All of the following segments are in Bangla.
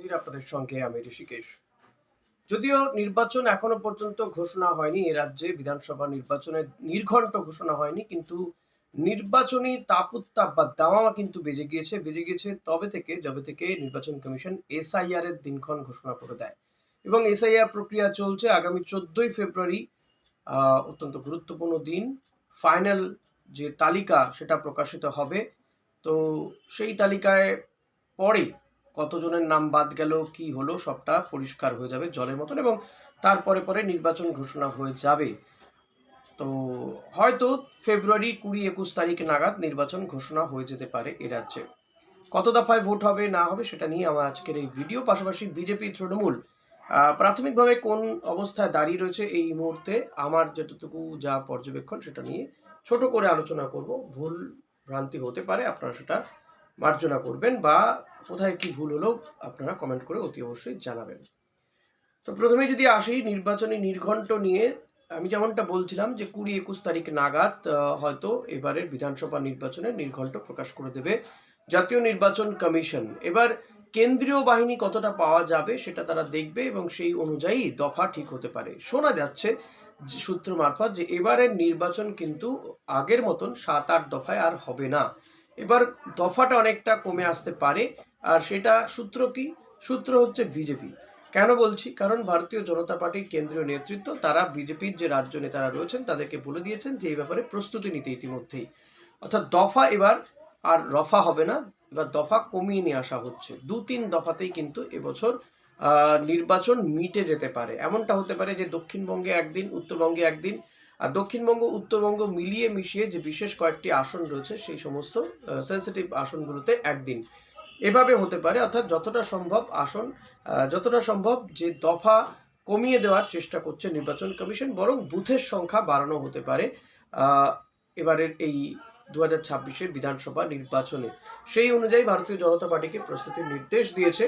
টিভির আপনাদের সঙ্গে আমি ঋষিকেশ। যদিও নির্বাচন এখনো পর্যন্ত ঘোষণা হয়নি, এ রাজ্যে বিধানসভা নির্বাচনের নির্ঘণ্ট ঘোষণা হয়নি, কিন্তু নির্বাচনী তাপ-উত্তাপ বা দামামা কিন্তু বেজে গিয়েছে যবে থেকে নির্বাচন কমিশন এসআইআর এর দিনক্ষণ ঘোষণা করে দেয়। এবং এসআইআর প্রক্রিয়া চলছে। আগামী 14ই ফেব্রুয়ারি অত্যন্ত গুরুত্বপূর্ণ দিন। ফাইনাল যে তালিকা সেটা প্রকাশিত হবে। তো সেই তালিকায় পরে কতজনের নাম বাদ গেল, কি হলো, সবটা পরিষ্কার হয়ে যাবে জলের মতন, এবং তারপরে নির্বাচন ঘোষণা হয়ে যাবে। তো হয়তো ফেব্রুয়ারি 20-21 তারিখ নাগাদ নির্বাচন ঘোষণা হয়ে যেতে পারে এ রাজ্যে। কত দফায় ভোট হবে না হবে সেটা নিয়ে আমার আজকের এই ভিডিও। পাশাপাশি বিজেপি তৃণমূল প্রাথমিকভাবে কোন অবস্থায় দাঁড়িয়ে রয়েছে এই মুহূর্তে, আমার যেটুকু যা পর্যবেক্ষণ সেটা নিয়ে ছোট করে আলোচনা করব। ভুল ভ্রান্তি হতে পারে, আপনারা সেটা মার্জনা করবেন, বা কোথায় কি ভুল হলো আপনারা কমেন্ট করে অতি অবশ্যই জানাবেন। তো প্রথমে যদি আসি নির্বাচনী নির্ঘণ্ট নিয়ে, আমি যেমনটা বলছিলাম যে 20-21 তারিখ নাগাদ হয়তো এবারের বিধানসভা নির্বাচনের নির্ঘণ্ট প্রকাশ করে দেবে জাতীয় নির্বাচন কমিশন। এবার কেন্দ্রীয় বাহিনী কতটা পাওয়া যাবে সেটা তারা দেখবে, এবং সেই অনুযায়ী দফা ঠিক হতে পারে। শোনা যাচ্ছে সূত্র মারফত যে এবারের নির্বাচন কিন্তু আগের মতন 7-8 দফায় আর হবে না। এবার দফাটা অনেকটা কমে আসতে পারে। আর সেটা সূত্র কি? সূত্র হচ্ছে বিজেপি। কেন বলছি? কারণ ভারতীয় জনতা পার্টির কেন্দ্রীয় নেতৃত্ব, তারা বিজেপির যে রাজ্য নেতারা রয়েছেন তাদেরকে বলে দিয়েছেন যে এই ব্যাপারে প্রস্তুতি নিতে ইতিমধ্যেই। অর্থাৎ দফা এবার আর রফা হবে না, এবার দফা কমিয়ে নিয়ে আসা হচ্ছে। 2-3 দফাতেই কিন্তু এবছর নির্বাচন মিটে যেতে পারে। এমনটা হতে পারে যে দক্ষিণবঙ্গে একদিন, উত্তরবঙ্গে একদিন, আর দক্ষিণবঙ্গ উত্তরবঙ্গ মিলিয়ে মিশিয়ে যে বিশেষ কয়েকটি আসন রয়েছে সেই সমস্ত সেন্সিটিভ আসনগুলোতে একদিন, এভাবে হতে পারে। অর্থাৎ যতটা সম্ভব যে দফা কমিয়ে দেওয়ার চেষ্টা করছে নির্বাচন কমিশন, বরং বুথের সংখ্যা বাড়ানো হতে পারে এবারের এই 2026-এর বিধানসভা নির্বাচনে। সেই অনুযায়ী ভারতীয় জনতা পার্টিকে প্রস্তুতির নির্দেশ দিয়েছে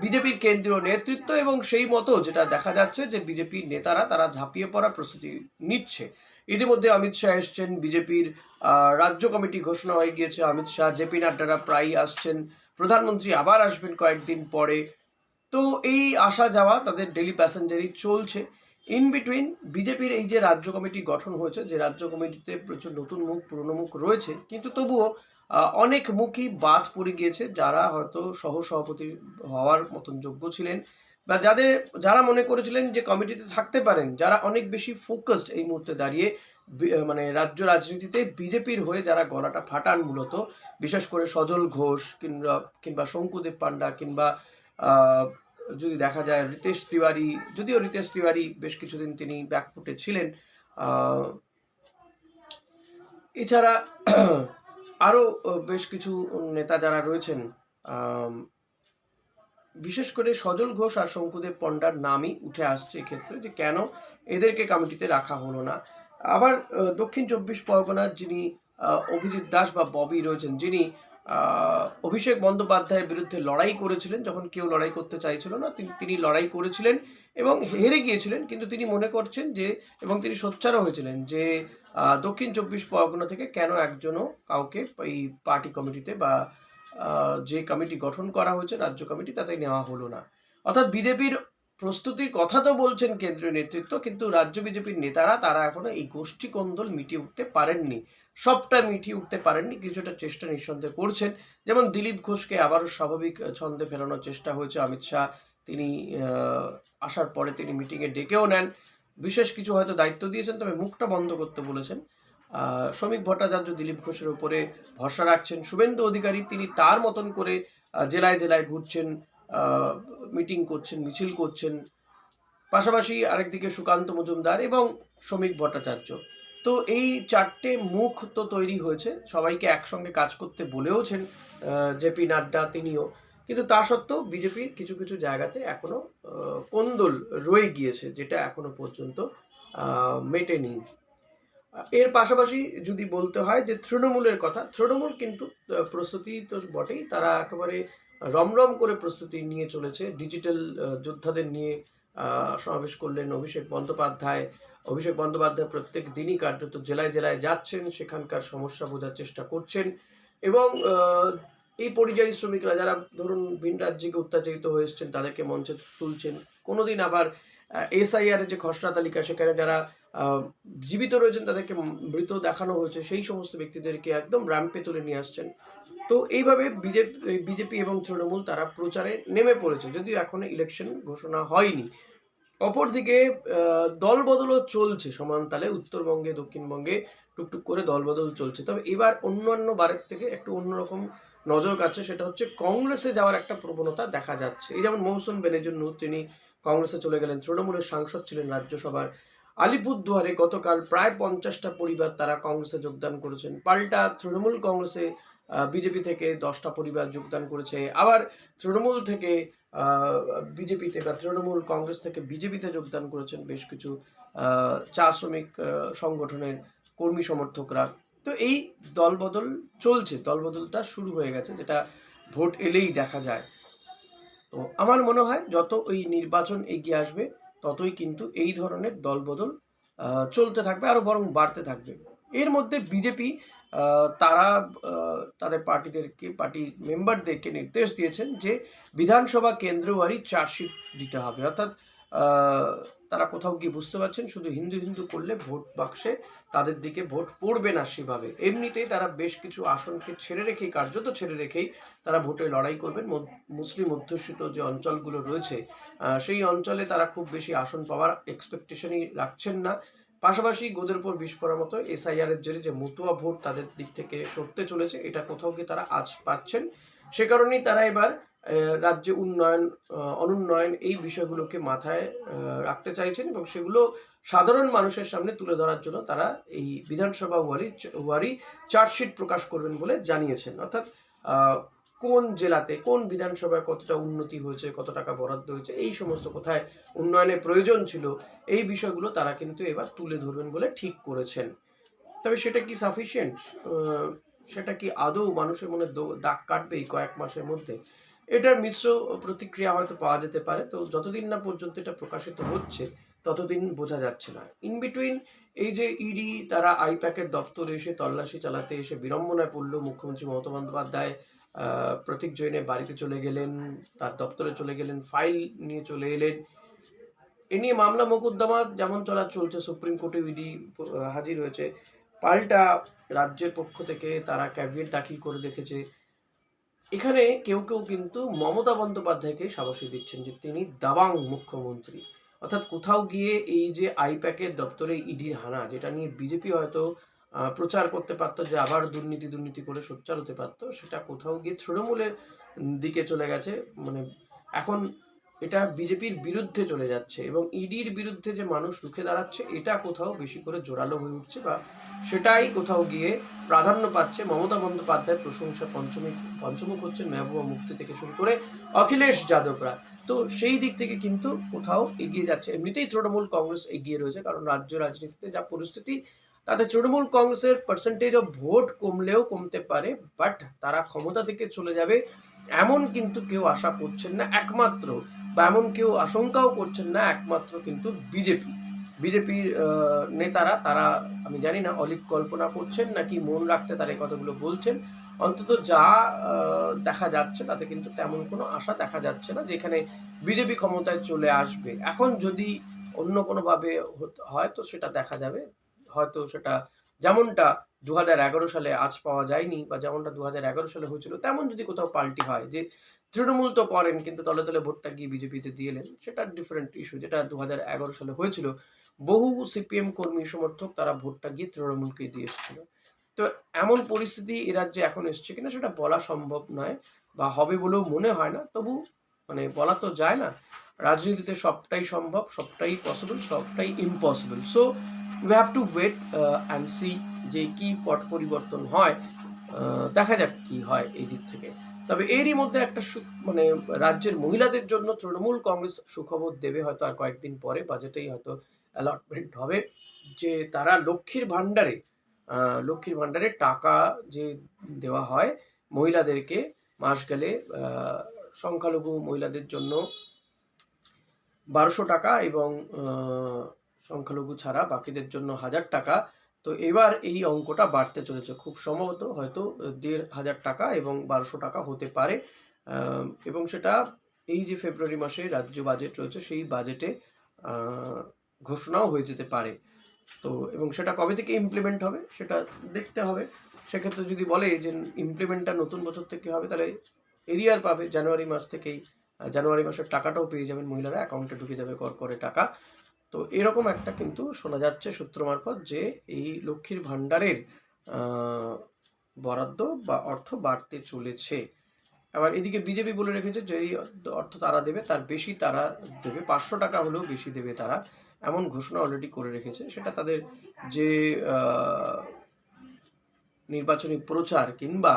বিজেপির কেন্দ্রীয় নেতৃত্ব, এবং সেই মতো যেটা দেখা যাচ্ছে যে বিজেপির নেতারা তারা ঝাঁপিয়ে পড়া প্রস্তুতি নিচ্ছে। ইতিমধ্যে অমিত শাহ এসছেন, বিজেপির রাজ্য কমিটি ঘোষণা হয়ে গিয়েছে। অমিত শাহ, জেপি নাড্ডারা প্রায়ই আসছেন, প্রধানমন্ত্রী আবার আসবেন কয়েকদিন পরে। তো এই আসা যাওয়া তাদের ডেলি প্যাসেঞ্জারই চলছে। ইন বিটুইন বিজেপির এই যে রাজ্য কমিটি গঠন হয়েছে, যে রাজ্য কমিটিতে প্রচুর নতুন মুখ পুরনো মুখ রয়েছে, কিন্তু তবুও অনেক মুখই বাদ পড়ে গিয়েছে যারা হয়তো সহসভাপতি হওয়ার মতন যোগ্য ছিলেন, বা যারা মনে করেছিলেন যে কমিটিতে থাকতে পারেন, যারা অনেক বেশি ফোকাসড এই মুহূর্তে দাঁড়িয়ে মানে রাজ্য রাজনীতিতে বিজেপির হয়ে যারা গলাটা ফাটান মূলত, বিশেষ করে সজল ঘোষ কিংবা শঙ্কুদেব পান্ডা, কিংবা যদি দেখা যায় রিতেশ তিওয়ারি, যদিও রিতেশ তিওয়ারি বেশ কিছুদিন তিনি ব্যাকফুটে ছিলেন, এছাড়া আরও বেশ কিছু নেতা যারা রয়েছেন, বিশেষ করে সজল ঘোষ আর শঙ্কুদেব পণ্ডার নামই উঠে আসছে এক্ষেত্রে, যে কেন এদেরকে কমিটিতে রাখা হলো না। আবার দক্ষিণ 24 পরগনার যিনি অভিজিৎ দাস বা ববি রয়েছেন, যিনি অভিষেক বন্দ্যোপাধ্যায়ের বিরুদ্ধে লড়াই করেছিলেন যখন কেউ লড়াই করতে চাইছিল না, তিনি লড়াই করেছিলেন এবং হেরে গিয়েছিলেন, কিন্তু তিনি মনে করছেন যে, এবং তিনি সোচ্চারও হয়েছিলেন যে দক্ষিণ 24 পরগনা থেকে কেন একজনও কাউকে এই পার্টি কমিটিতে বা যে কমিটি গঠন করা হয়েছে রাজ্য কমিটি, তাতে নেওয়া হলো না। অর্থাৎ বিজেপির প্রস্তুতির কথা তো বলছেন কেন্দ্রীয় নেতৃত্ব, কিন্তু রাজ্য বিজেপির নেতারা তারা এখনো এই গোষ্ঠী কোন্দল মিটিয়ে উঠতে পারেননি, সবটা মিটিয়ে উঠতে পারেননি, কিছুটা চেষ্টা নিঃসন্দেহে করছেন। যেমন দিলীপ ঘোষকে আবারও স্বাভাবিক ছন্দে ফেরানোর চেষ্টা হয়েছে। অমিত শাহ তিনি আসার পরে তিনি মিটিংয়ে ডেকেও নেন, বিশেষ কিছু হয়তো দায়িত্ব দিয়েছেন, তবে মুখটা বন্ধ করতে বলেছেন। শ্রমিক ভট্টাচার্য দিলীপ ঘোষের উপরে ভরসা রাখছেন। শুভেন্দু অধিকারী তিনি তার মতন করে জেলায় জেলায় ঘুরছেন, মিটিং করছেন, মিছিল করছেন। পাশাপাশি আরেকদিকে সুকান্ত মজুমদার এবং শ্রমিক ভট্টাচার্য। তো এই চারটে মুখ তো তৈরি হয়েছে, সবাইকে একসঙ্গে কাজ করতে বলেওছেন জেপি নাড্ডা তিনিও, কিন্তু তা সত্ত্বেও বিজেপির কিছু কিছু জায়গাতে এখনো কোন্দল রয়ে গিয়েছে, যেটা এখনো পর্যন্ত মেটেনি। এর পাশাপাশি যদি বলতে হয় যে তৃণমূলের কথা, তৃণমূল কিন্তু প্রস্তুতি তো বটেই, তারা একেবারে রমরম করে প্রস্তুতি নিয়ে চলেছে। ডিজিটাল যোদ্ধাদের নিয়ে সমাবেশ করলেন অভিষেক বন্দ্যোপাধ্যায় প্রত্যেক দিনই কার্যত জেলায় জেলায় যাচ্ছেন, সেখানকার সমস্যা বোঝার চেষ্টা করছেন, এবং এই পরিযায়ী শ্রমিকরা যারা ধরুন ভিন রাজ্যে অত্যাচারিত হয়ে এসছেন তাদেরকে মঞ্চে তুলছেন। কোনোদিন আবার এসআইআর এর যে খসড়া তালিকা সেখানে যারা জীবিত রয়েছেন তাদেরকে মৃত দেখানো হয়েছে, সেই সমস্ত ব্যক্তিদেরকে একদম র্যাম্পে তুলে নিয়ে আসছেন। তো এইভাবে বিজেপি এবং তৃণমূল তারা প্রচারে নেমে পড়েছে, যদিও এখনো ইলেকশন ঘোষণা হয়নি। অপরদিকে দলবদলও চলছে সমান তালে, উত্তরবঙ্গে দক্ষিণবঙ্গে টুকটুক করে দলবদল চলছে। তবে এবার অন্যান্য বারের থেকে একটু অন্যরকম নজর কাটছে, সেটা হচ্ছে কংগ্রেসে যাওয়ার একটা প্রবণতা দেখা যাচ্ছে। এই যেমন মৌসুম বেনেজুন্নু, তিনি কংগ্রেসে চলে গেলেন, তৃণমূলের সাংসদ ছিলেন রাজ্যসভার। আলিপুরদুয়ারে গতকাল প্রায় 50টা পরিবার তারা কংগ্রেসে যোগদান করেছেন। পাল্টা তৃণমূল কংগ্রেসে বিজেপি থেকে 10টা পরিবার যোগদান করেছে। আবার তৃণমূল থেকে বিজেপিতে বা তৃণমূল কংগ্রেস থেকে বিজেপিতে যোগদান করেছেন বেশ কিছু চা শ্রমিক সংগঠনের কর্মী সমর্থকরা। তো এই দলবদল চলছে, দলবদলটা শুরু হয়ে গেছে, যেটা ভোট এলেই দেখা যায়। তো আমার মনে হয় যত ওই নির্বাচন এগিয়ে আসবে ততই কিন্তু এই ধরনের দলবদল চলতে থাকবে, আরো বরং বাড়তে থাকবে। এর মধ্যে বিজেপি তারা তাদের পার্টি মেম্বারদেরকে নির্দেশ দিয়েছেন যে বিধানসভা কেন্দ্রওয়ারি চার্জশিট দিতে হবে। অর্থাৎ তারা কোথাও গিয়ে বুঝতে পারছেন শুধু হিন্দু হিন্দু করলে ভোট বাক্সে তাদের দিকে ভোট পড়বে না সেভাবে। এমনিতেই তারা বেশ কিছু আসনকে কার্যত ছেড়ে রেখেই তারা ভোটে লড়াই করবেন। মুসলিম অধ্যুষিত যে অঞ্চলগুলো রয়েছে সেই অঞ্চলে তারা খুব বেশি আসন পাওয়ার এক্সপেকটেশনই রাখছেন না। পাশাপাশি গোদের উপর বিষ পড়ার মতো এসআইআর এর জেরে যে মতুয়া ভোট তাদের দিক থেকে সরতে চলেছে, এটা কোথাও গিয়ে তারা আজ পাচ্ছেন। সে কারণেই তারা এবার রাজ্যে উন্নয়ন অনুন্নয়ন এই বিষয়গুলোকে মাথায় রাখতে চাইছেন এবং সেগুলো সাধারণ মানুষের সামনে তুলে ধরার জন্য তারা এই বিধানসভা ওয়ারি চার্জশিট প্রকাশ করবেন বলে জানিয়েছেন। অর্থাৎ কোন জেলাতে কোন বিধানসভায় কতটা উন্নতি হয়েছে, কত টাকা বরাদ্দ হয়েছে, এই সমস্ত কোথায় উন্নয়নের প্রয়োজন ছিল, এই বিষয়গুলো তারা কিন্তু এবার তুলে ধরবেন বলে ঠিক করেছেন। তবে সেটা কি সাফিসিয়েন্ট? সেটা কি আদৌ মানুষের মনে দাগ কাটবে এই কয়েক মাসের মধ্যে? এটার মিশ্র প্রতিক্রিয়া হয়তো পাওয়া যেতে পারে। তো যতদিন না পর্যন্ত এটা প্রকাশিত হচ্ছে ততদিন বোঝা যাচ্ছে না। ইন বিটুইন এই যে ইডি তারা আইপ্যাকের দপ্তরে এসে তল্লাশি চালাতে এসে বিড়ম্বনায় পড়ল, মুখ্যমন্ত্রী মমতা বন্দ্যোপাধ্যায় প্রতীক জৈনের বাড়িতে চলে গেলেন, তার দপ্তরে চলে গেলেন, ফাইল নিয়ে চলে এলেন। এ নিয়ে মামলা মোকদ্দমা যেমন চলছে, সুপ্রিম কোর্টে ইডি হাজির হয়েছে। পাল্টা রাজ্যের পক্ষ থেকে তারা ক্যাভিয়েট দাখিল করে দেখেছে। এখানে কেউ কেউ কিন্তু মমতা বন্দ্যোপাধ্যায়কে সাবাসী দিচ্ছেন যে তিনি দাবাং মুখ্যমন্ত্রী। অর্থাৎ কোথাও গিয়ে এই যে আইপ্যাকের দপ্তরে ইডির হানা, যেটা নিয়ে বিজেপি হয়তো প্রচার করতে পারতো যে আবার দুর্নীতি করে সোচ্চার হতে পারতো, সেটা কোথাও গিয়ে তৃণমূলের দিকে চলে গেছে। মানে এখন এটা বিজেপির বিরুদ্ধে চলে যাচ্ছে এবং ইডির বিরুদ্ধে যে মানুষ রুখে দাঁড়াচ্ছে, এটা কোথাও বেশি করে জোরালো হয়ে উঠছে বা সেটাই কোথাও গিয়ে প্রাধান্য পাচ্ছে। মমতা বন্দ্যোপাধ্যায় প্রশংসা পঞ্চমুখ হচ্ছেন, মেহবুবা মুফতি থেকে শুরু করে অখিলেশ যাদবরা। তো সেই দিক থেকে কিন্তু কোথাও এগিয়ে যাচ্ছে। এমনিতেই তৃণমূল কংগ্রেস এগিয়ে রয়েছে, কারণ রাজ্য রাজনীতিতে যা পরিস্থিতি তাতে তৃণমূল কংগ্রেসের পার্সেন্টেজ অফ ভোট কমলেও কমতে পারে, বাট তারা ক্ষমতা থেকে চলে যাবে এমন কিন্তু কেউ আশা করছেন না একমাত্র, বা এমন কেউ আশঙ্কাও করছেন না একমাত্র কিন্তু বিজেপির নেতারা। তারা আমি জানি না অলিক কল্পনা করছেন নাকি মন রাখতে তারা এই কথাগুলো বলছেন। অন্তত যা দেখা যাচ্ছে তাতে কিন্তু তেমন কোনো আশা দেখা যাচ্ছে না যে এখানে বিজেপি ক্ষমতায় চলে আসবে। এখন যদি অন্য কোনোভাবে হয় তো সেটা দেখা যাবে। হয়তো সেটা যেমনটা 2011 সালে আজ পাওয়া যায়নি, বা যেমনটা 2011 সালে হয়েছিল, তেমন যদি কোথাও পাল্টি হয় যে তৃণমূল তো করেন কিন্তু তলে তলে ভোটটা গিয়ে বিজেপিতে দিয়ে এলেন, সেটা ডিফারেন্ট ইস্যু। যেটা 2011 সালে হয়েছিল, বহু সিপিএম কর্মী সমর্থক তারা ভোটটা গিয়ে তৃণমূলকে দিয়ে এসেছিল। তো এমন পরিস্থিতি এ রাজ্যে এখন এসছে কিনা সেটা বলা সম্ভব নয়, বা হবে বলেও মনে হয় না। তবু মানে বলা তো যায় না, রাজনীতিতে সবটাই সম্ভব, সবটাই পসিবল, সবটাই impossible. So we have to wait and see যে কি পট পরিবর্তন হয়। দেখা যাক কি হয় এই দিক থেকে। তবে এরই মধ্যে একটা মানে রাজ্যের মহিলাদের জন্য তৃণমূল কংগ্রেস সুখবর দেবে হয়তো আর কয়েকদিন পরে, বাজেটেই হয়তো অ্যালটমেন্ট হবে, যে তারা লক্ষ্মীর ভাণ্ডারে টাকা যে দেওয়া হয় মহিলাদেরকে মাস গেলে, সংখ্যালঘু মহিলাদের জন্য 1200 টাকা এবং সংখ্যালঘু ছাড়া বাকিদের জন্য 1000 টাকা তো এবার এই অঙ্কটা বাড়তে চলেছে, খুব সম্ভবত হয়তো ১,৫০০ টাকা এবং ১,২০০ টাকা হতে পারে। এবং সেটা এই যে ফেব্রুয়ারি মাসে রাজ্য বাজেট রয়েছে সেই বাজেটে ঘোষণাও হয়ে যেতে পারে। তো এবং সেটা কবে থেকে ইমপ্লিমেন্ট হবে সেটা দেখতে হবে। সেক্ষেত্রে যদি বলে যে ইমপ্লিমেন্টটা নতুন বছর থেকে হবে, তাহলে এরিয়ার পাবে জানুয়ারি মাস থেকেই। জানুয়ারি মাসের টাকাটাও পেয়ে যাবেন মহিলারা, অ্যাকাউন্টে ঢুকে যাবে করে টাকা। তো এরকম একটা কিন্তু শোনা যাচ্ছে সূত্র মারফত যে এই লক্ষ্মীর ভাণ্ডারের বরাদ্দ বা অর্থ বাড়তে চলেছে। আবার এদিকে বিজেপি বলে রেখেছে যে এই অর্থ তারা দেবে তার বেশি তারা দেবে, ৫০০ টাকা হলেও বেশি দেবে তারা, এমন ঘোষণা অলরেডি করে রেখেছে। সেটা তাদের যে নির্বাচনী প্রচার কিংবা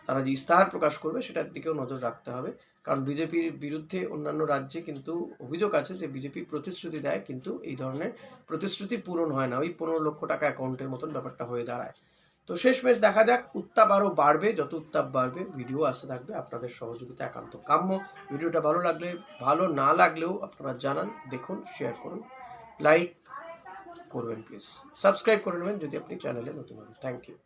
তারা যে ইস্তাহার প্রকাশ করবে সেটার দিকেও নজর রাখতে হবে। কারণ বিজেপির বিরুদ্ধে অন্যান্য রাজ্যে কিন্তু অভিযোগ আছে যে বিজেপি প্রতিশ্রুতি দেয় কিন্তু এই ধরনের প্রতিশ্রুতি পূরণ হয় না, ওই ১৫ লক্ষ টাকা অ্যাকাউন্টের মতন ব্যাপারটা হয়ে দাঁড়ায়। তো শেষমেশ দেখা যাক, উত্তাপ আরও বাড়বে, যত উত্তাপ বাড়বে ভিডিও আসতে থাকবে, আপনাদের সহযোগিতা একান্ত কাম্য। ভিডিওটা ভালো লাগলে, ভালো না লাগলেও আপনারা জানান, দেখুন, শেয়ার করুন, লাইক করবেন প্লিজ, সাবস্ক্রাইব করে নেবেন যদি আপনি চ্যানেলে নতুন হন। Thank you.